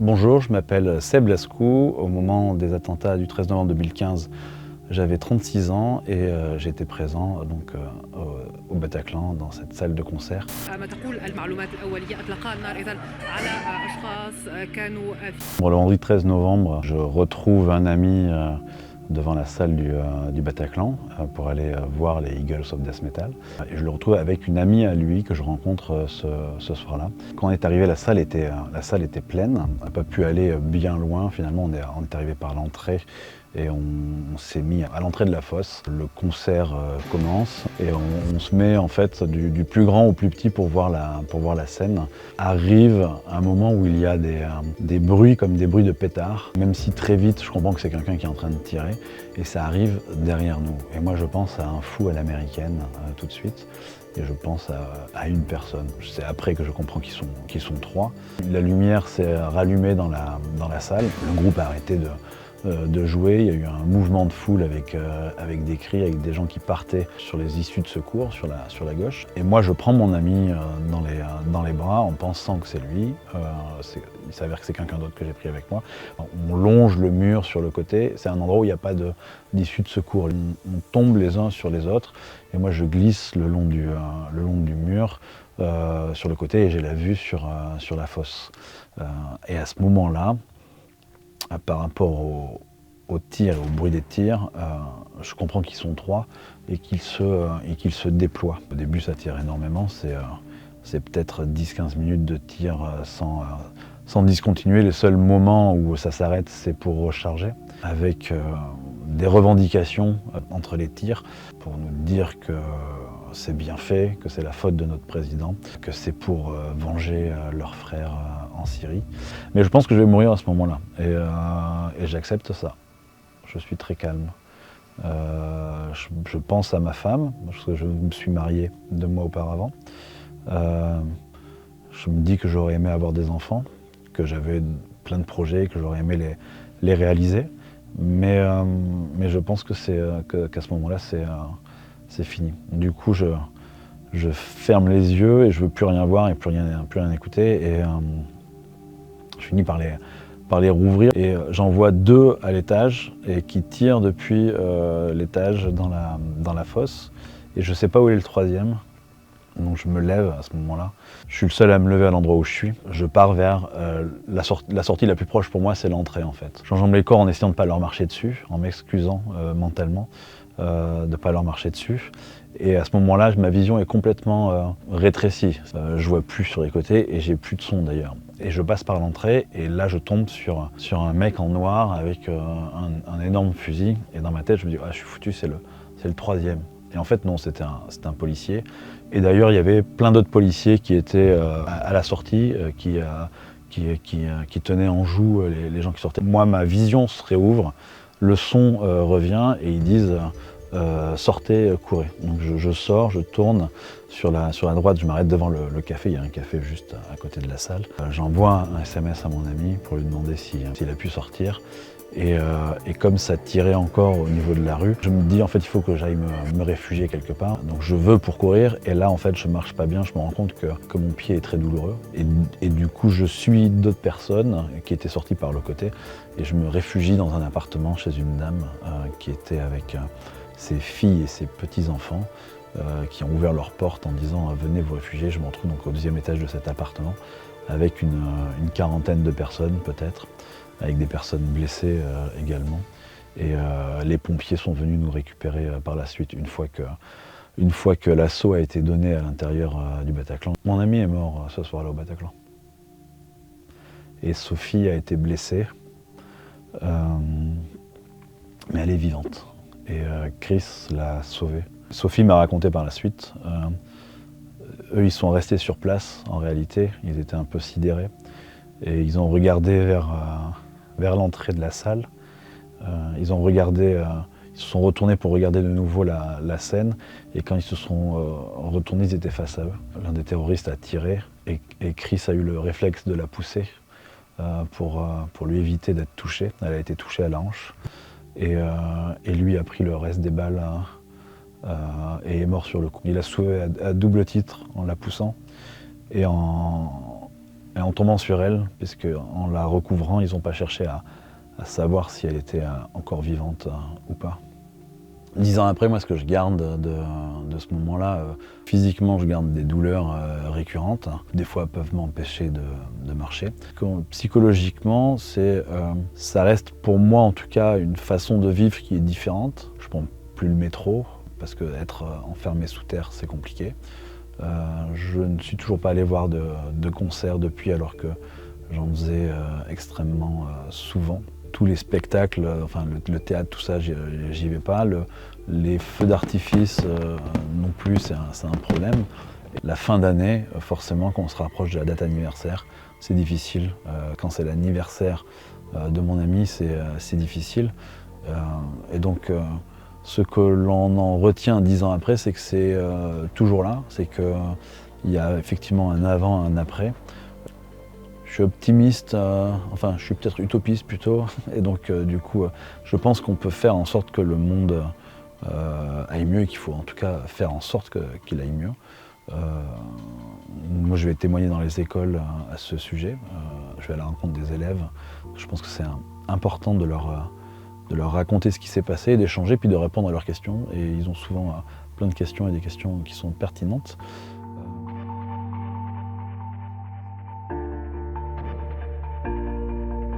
Bonjour, je m'appelle Seb Lascou. Au moment des attentats du 13 novembre 2015, j'avais 36 ans et j'étais présent au Bataclan dans cette salle de concert. Bon, le vendredi 13 novembre, je retrouve un ami devant la salle du Bataclan pour aller voir les Eagles of Death Metal. Et je le retrouve avec une amie à lui que je rencontre ce soir-là. Quand on est arrivé, la salle était pleine. On n'a pas pu aller bien loin. Finalement, on est arrivé par l'entrée et on s'est mis à l'entrée de la fosse. Le concert commence et on se met en fait du plus grand au plus petit pour voir la scène. Arrive un moment où il y a des bruits comme des bruits de pétards. Même si très vite, je comprends que c'est quelqu'un qui est en train de tirer et ça arrive derrière nous. Et moi, je pense à un fou à l'américaine tout de suite. Et je pense à une personne. C'est après que je comprends qu'ils sont trois. La lumière s'est rallumée dans la salle. Le groupe a arrêté de jouer. Il y a eu un mouvement de foule avec des cris, avec des gens qui partaient sur les issues de secours, sur la gauche. Et moi, je prends mon ami dans les bras en pensant que c'est lui. Il s'avère que c'est quelqu'un d'autre que j'ai pris avec moi. On longe le mur sur le côté. C'est un endroit où il n'y a pas d'issue de secours. On tombe les uns sur les autres. Et moi, je glisse le long du mur sur le côté et j'ai la vue sur la fosse. Et à ce moment-là, par rapport aux tirs et au bruit des tirs, je comprends qu'ils sont trois et qu'ils se déploient. Au début, ça tire énormément. C'est peut-être 10-15 minutes de tir sans discontinuer. Les seuls moments où ça s'arrête, c'est pour recharger, avec des revendications entre les tirs pour nous dire que c'est bien fait, que c'est la faute de notre président, que c'est pour venger leurs frères en Syrie. Mais je pense que je vais mourir à ce moment-là et j'accepte ça. Je suis très calme. Je pense à ma femme, parce que je me suis marié 2 mois auparavant. Je me dis que j'aurais aimé avoir des enfants, que j'avais plein de projets, que j'aurais aimé les réaliser. Mais je pense qu'à ce moment-là, c'est fini. Du coup, je ferme les yeux et je ne veux plus rien voir et plus rien écouter. Et je finis par les rouvrir. Et j'en vois 2 à l'étage et qui tirent depuis l'étage dans la fosse. Et je ne sais pas où est le 3e. Donc je me lève à ce moment-là. Je suis le seul à me lever à l'endroit où je suis. Je pars vers la sortie la plus proche pour moi, c'est l'entrée en fait. J'enjambe les corps en essayant de ne pas leur marcher dessus, en m'excusant mentalement de ne pas leur marcher dessus. Et à ce moment-là, ma vision est complètement rétrécie. Je vois plus sur les côtés et j'ai plus de son d'ailleurs. Et je passe par l'entrée et là je tombe sur un mec en noir avec un énorme fusil. Et dans ma tête, je me dis ah, je suis foutu, c'est le 3e. Et en fait non, c'était un policier. Et d'ailleurs, il y avait plein d'autres policiers qui étaient à la sortie, qui tenaient en joue les gens qui sortaient. Moi, ma vision se réouvre, le son revient et ils disent sortez, courez. Donc je sors, je tourne sur la droite, je m'arrête devant le café, il y a un café juste à côté de la salle. J'envoie un SMS à mon ami pour lui demander s'il a pu sortir. Et comme ça tirait encore au niveau de la rue, je me dis en fait il faut que j'aille me réfugier quelque part. Donc je veux pour courir et là en fait je marche pas bien, je me rends compte que mon pied est très douloureux. Et du coup je suis d'autres personnes qui étaient sorties par le côté et je me réfugie dans un appartement chez une dame qui était avec ses filles et ses petits-enfants qui ont ouvert leurs portes en disant venez vous réfugier. Je me retrouve donc au 2e étage de cet appartement avec une quarantaine de personnes peut-être, avec des personnes blessées également. Et les pompiers sont venus nous récupérer par la suite une fois que l'assaut a été donné à l'intérieur du Bataclan. Mon ami est mort ce soir-là au Bataclan. Et Sophie a été blessée, mais elle est vivante. Et Chris l'a sauvée. Sophie m'a raconté par la suite. Eux, ils sont restés sur place en réalité, ils étaient un peu sidérés. Et ils ont regardé vers l'entrée de la salle. Ils se sont retournés pour regarder de nouveau la scène. Et quand ils se sont retournés, ils étaient face à eux. L'un des terroristes a tiré et Chris a eu le réflexe de la pousser pour lui éviter d'être touché. Elle a été touchée à la hanche. Et lui a pris le reste des balles et est mort sur le coup. Il a sauvé à double titre en la poussant et en Et en tombant sur elle, puisque en la recouvrant, ils n'ont pas cherché à savoir si elle était encore vivante ou pas. 10 ans après, moi, ce que je garde de ce moment-là, physiquement, je garde des douleurs récurrentes. Des fois, peuvent m'empêcher de marcher. Psychologiquement, ça reste pour moi, en tout cas, une façon de vivre qui est différente. Je prends plus le métro, parce qu'être enfermé sous terre, c'est compliqué. Je ne suis toujours pas allé voir de concert depuis, alors que j'en faisais extrêmement souvent. Tous les spectacles, enfin le théâtre, tout ça, j'y vais pas. Les feux d'artifice non plus, c'est un problème. La fin d'année, forcément, quand on se rapproche de la date anniversaire, c'est difficile. Quand c'est l'anniversaire de mon ami, c'est difficile. Et donc, ce que l'on en retient 10 ans après, c'est que c'est toujours là. C'est qu'il y a effectivement un avant, un après. Je suis optimiste, enfin je suis peut-être utopiste plutôt, et donc du coup je pense qu'on peut faire en sorte que le monde aille mieux, et qu'il faut en tout cas faire en sorte qu'il aille mieux. Moi je vais témoigner dans les écoles à ce sujet, je vais à la rencontre des élèves. Je pense que c'est important de leur raconter ce qui s'est passé, d'échanger, puis de répondre à leurs questions, et ils ont souvent plein de questions et des questions qui sont pertinentes.